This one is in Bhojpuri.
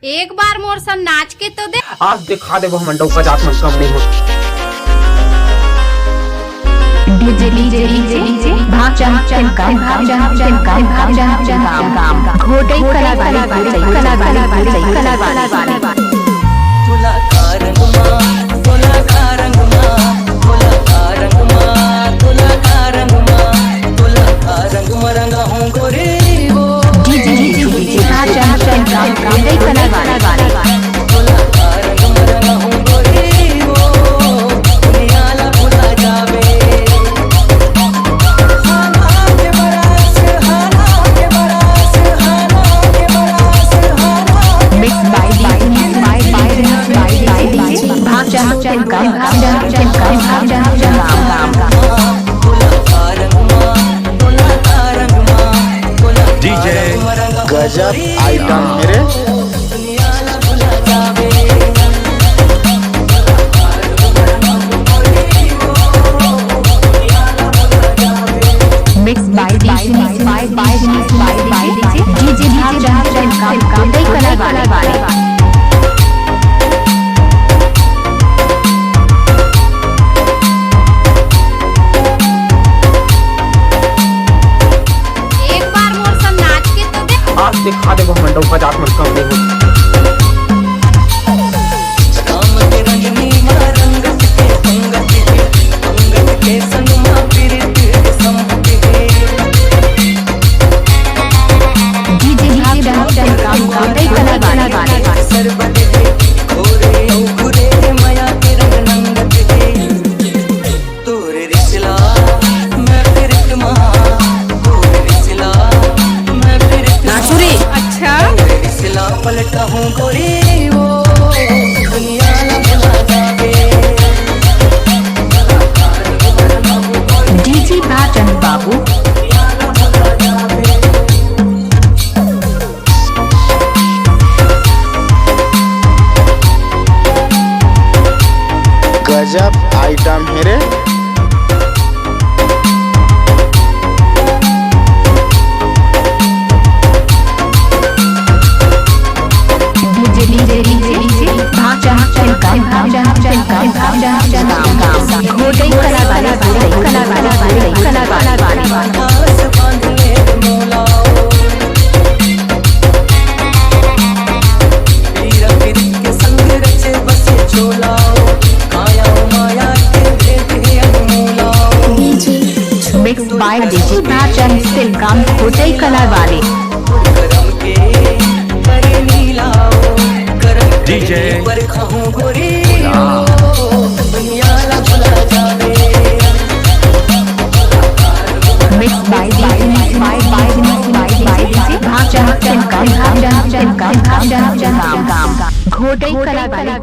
एक बार मोर सन नाच के तो दे। आज दिखा दे मंडो का जात मन कम नहीं हो। डीजे डीजे डीजे डीजे भाग जा चमका भाग जा चमका भाग जा काम घोटे कला वाली कला वाली कला वाली तुला का रंग मा तुला का रंग मा तुला का रंग मा तुला का रंग मा तुला का रंग मा रंगा हूं गोरी वो डीजे डीजे डीजे भाग जा चमका घोटे कला वाली तुला का रंग मा रंगा हूं गोरी वो दुनिया ला भुला जावे गजब आइटम मेरे mix by DJ by DJ कला वाले दिखा दे मंडो का जात मन कम नहीं हो। राम के रंगनी मा रंगत के संगत के संग मा प्रीत के संगत के डीजे डीजे कला वाले सरबत के ओरे औखुरे माया के रंग नंगत के तोरे रिसला मैं प्रीत मा तोरे रिसला मैं प्रीत नाचुरी अच्छा रिसला पलटा हूं गोरी वो दुनिया ला भुला जावे डीजे भाजन बाबू गजब आइटम मेरे डीजे डीजे डीजे भाग जा चमका भाग जा घोटे कला वाली कला वाली आस बांधले मोलाओ पीरा पीर के संग रचे बसे झोलाओ काया माया के भेद है अनमोलाओ मिक्स बाय डीजे भाजन सिलगाम घोटे कला वाले करम के करे नीलाओ करम डीजे पर खाऊं गोरी दुनिया ला भुला जावे mix by DJ by DJ भाग जा चमका भाग जा घोटे कला वाली